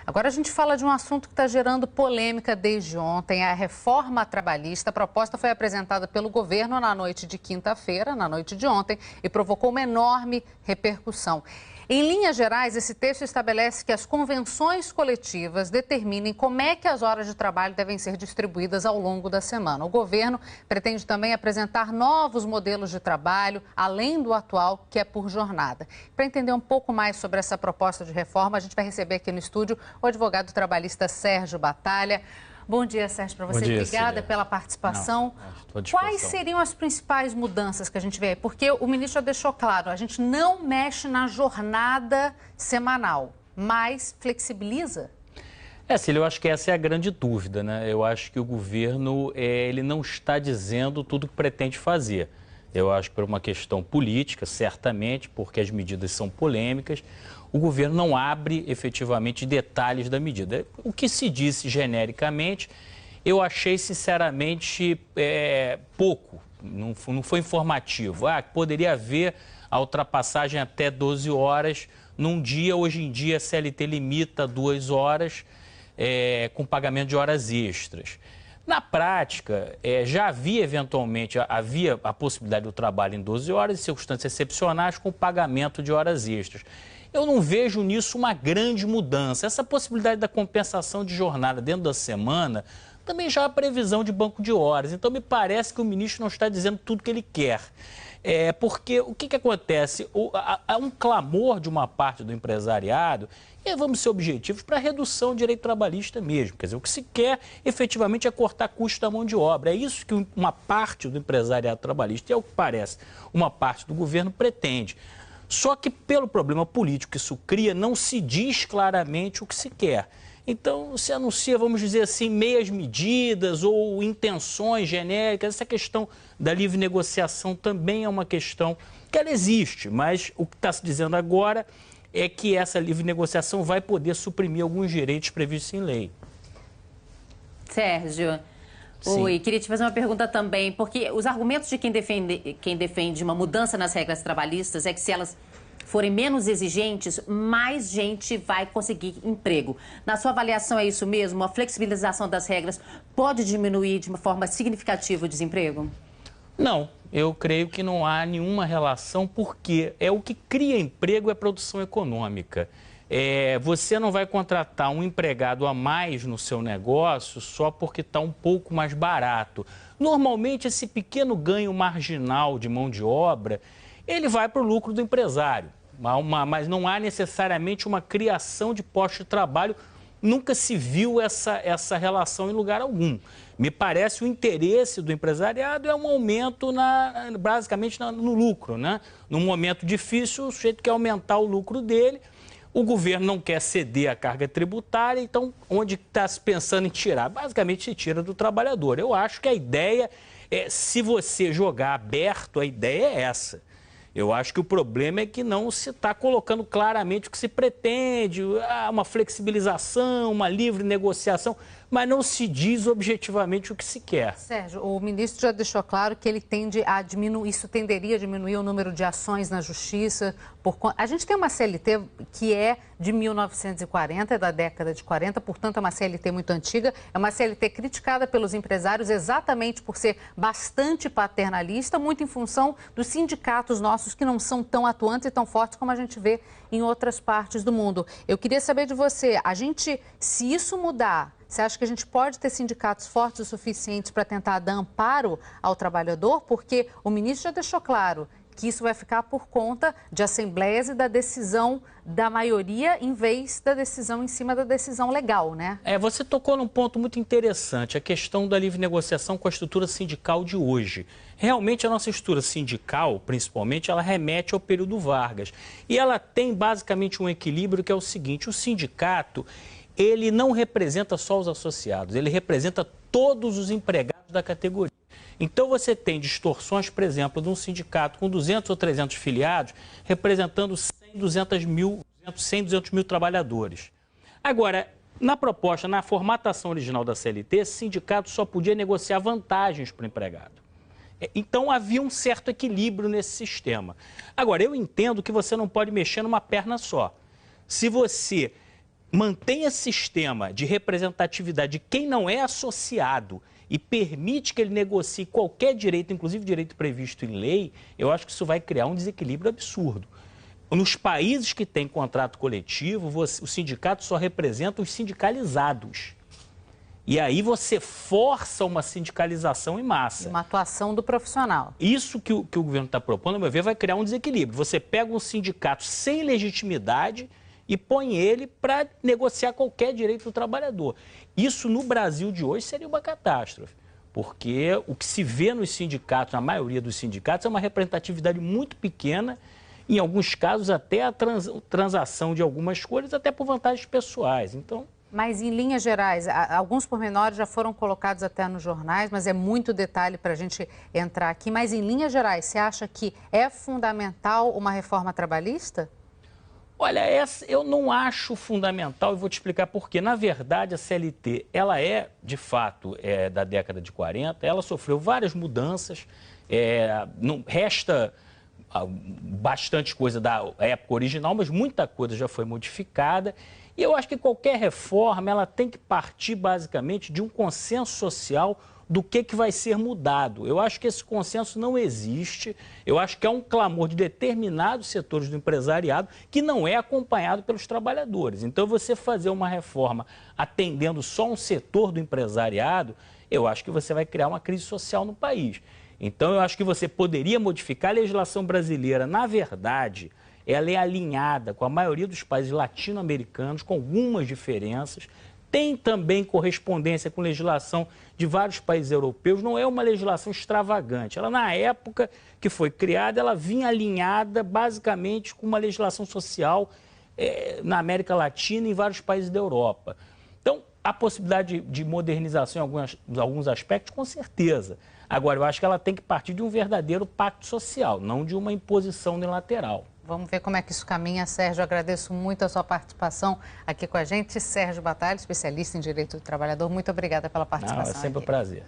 Agora a gente fala de um assunto que está gerando polêmica desde ontem, a reforma trabalhista. A proposta foi apresentada pelo governo na noite de quinta-feira, na noite de ontem, e provocou uma enorme repercussão. Em linhas gerais, esse texto estabelece que as convenções coletivas determinem como é que as horas de trabalho devem ser distribuídas ao longo da semana. O governo pretende também apresentar novos modelos de trabalho, além do atual, que é por jornada. Para entender um pouco mais sobre essa proposta de reforma, a gente vai receber aqui no estúdio o advogado trabalhista Sérgio Batalha. Bom dia, Sérgio, para você. Bom dia, obrigada Cília. pela participação. Não, estou à Quais seriam as principais mudanças que a gente vê aí? Porque o ministro já deixou claro, a gente não mexe na jornada semanal, mas flexibiliza? Cília, eu acho que essa é a grande dúvida, né? Eu acho que o governo ele não está dizendo tudo o que pretende fazer. Eu acho que por uma questão política, certamente, porque as medidas são polêmicas, o governo não abre efetivamente detalhes da medida. O que se disse genericamente, eu achei sinceramente pouco, não foi informativo. Poderia haver a ultrapassagem até 12 horas num dia. Hoje em dia a CLT limita 2 horas com pagamento de horas extras. Na prática, já havia eventualmente a possibilidade do trabalho em 12 horas, em circunstâncias excepcionais, com pagamento de horas extras. Eu não vejo nisso uma grande mudança. Essa possibilidade da compensação de jornada dentro da semana também já há previsão de banco de horas. Então, me parece que o ministro não está dizendo tudo o que ele quer. Porque o que acontece? Há um clamor de uma parte do empresariado, e vamos ser objetivos, para a redução do direito trabalhista mesmo. Quer dizer, o que se quer efetivamente é cortar custo da mão de obra. É isso que uma parte do empresariado trabalhista, e é o que parece, uma parte do governo pretende. Só que pelo problema político que isso cria, não se diz claramente o que se quer. Então, se anuncia, vamos dizer assim, meias medidas ou intenções genéricas. Essa questão da livre negociação também é uma questão que ela existe, mas o que está se dizendo agora é que essa livre negociação vai poder suprimir alguns direitos previstos em lei. Sérgio, oi, queria te fazer uma pergunta também, porque os argumentos de quem defende uma mudança nas regras trabalhistas é que se elas forem menos exigentes, mais gente vai conseguir emprego. Na sua avaliação, é isso mesmo? A flexibilização das regras pode diminuir de uma forma significativa o desemprego? Não, eu creio que não há nenhuma relação, porque o que cria emprego é produção econômica. Você não vai contratar um empregado a mais no seu negócio só porque está um pouco mais barato. Normalmente, esse pequeno ganho marginal de mão de obra, ele vai para o lucro do empresário. Mas não há necessariamente uma criação de postos de trabalho. Nunca se viu essa relação em lugar algum. Me parece o interesse do empresariado é um aumento basicamente no lucro, né? Num momento difícil, o sujeito quer aumentar o lucro dele. O governo não quer ceder a carga tributária, então onde está se pensando em tirar? Basicamente se tira do trabalhador. Eu acho que a ideia se você jogar aberto, a ideia é essa. Eu acho que o problema é que não se está colocando claramente o que se pretende, uma flexibilização, uma livre negociação, mas não se diz objetivamente o que se quer. Sérgio, o ministro já deixou claro que ele tende a diminuir, isso tenderia a diminuir o número de ações na justiça. A gente tem uma CLT que é de 1940, é da década de 40, portanto é uma CLT muito antiga, é uma CLT criticada pelos empresários exatamente por ser bastante paternalista, muito em função dos sindicatos nossos que não são tão atuantes e tão fortes como a gente vê em outras partes do mundo. Eu queria saber de você, se isso mudar, você acha que a gente pode ter sindicatos fortes o suficientes para tentar dar amparo ao trabalhador? Porque o ministro já deixou claro que isso vai ficar por conta de assembleias e da decisão da maioria em vez da decisão em cima da decisão legal, né? Você tocou num ponto muito interessante, a questão da livre negociação com a estrutura sindical de hoje. Realmente a nossa estrutura sindical, principalmente, ela remete ao período Vargas. E ela tem basicamente um equilíbrio que é o seguinte, o sindicato, ele não representa só os associados, ele representa todos os empregados da categoria. Então, você tem distorções, por exemplo, de um sindicato com 200 ou 300 filiados, representando 100, 200 mil trabalhadores. Agora, na proposta, na formatação original da CLT, esse sindicato só podia negociar vantagens para o empregado. Então, havia um certo equilíbrio nesse sistema. Agora, eu entendo que você não pode mexer numa perna só. Se você mantém esse sistema de representatividade de quem não é associado e permite que ele negocie qualquer direito, inclusive direito previsto em lei, eu acho que isso vai criar um desequilíbrio absurdo. Nos países que têm contrato coletivo, o sindicato só representa os sindicalizados. E aí você força uma sindicalização em massa. Uma atuação do profissional. Isso que o governo está propondo, ao meu ver, vai criar um desequilíbrio. Você pega um sindicato sem legitimidade e põe ele para negociar qualquer direito do trabalhador. Isso no Brasil de hoje seria uma catástrofe, porque o que se vê nos sindicatos, na maioria dos sindicatos, é uma representatividade muito pequena, em alguns casos até a transação de algumas coisas, até por vantagens pessoais. Então... Mas, em linhas gerais, alguns pormenores já foram colocados até nos jornais, mas é muito detalhe para a gente entrar aqui. Mas, em linhas gerais, você acha que é fundamental uma reforma trabalhista? Olha, eu não acho fundamental e vou te explicar por quê. Na verdade, a CLT, ela é, de fato, da década de 40, ela sofreu várias mudanças, não resta bastante coisa da época original, mas muita coisa já foi modificada. E eu acho que qualquer reforma, ela tem que partir, basicamente, de um consenso social do que vai ser mudado. Eu acho que esse consenso não existe. Eu acho que é um clamor de determinados setores do empresariado que não é acompanhado pelos trabalhadores. Então, você fazer uma reforma atendendo só um setor do empresariado, eu acho que você vai criar uma crise social no país. Então, eu acho que você poderia modificar a legislação brasileira. Na verdade, ela é alinhada com a maioria dos países latino-americanos, com algumas diferenças. Tem também correspondência com legislação de vários países europeus, não é uma legislação extravagante. Ela, na época que foi criada, ela vinha alinhada basicamente com uma legislação social na América Latina e em vários países da Europa. Então, a possibilidade de modernização em alguns aspectos, com certeza. Agora, eu acho que ela tem que partir de um verdadeiro pacto social, não de uma imposição unilateral. Vamos ver como é que isso caminha, Sérgio. Eu agradeço muito a sua participação aqui com a gente. Sérgio Batalha, especialista em Direito do Trabalhador, muito obrigada pela participação. É sempre um prazer.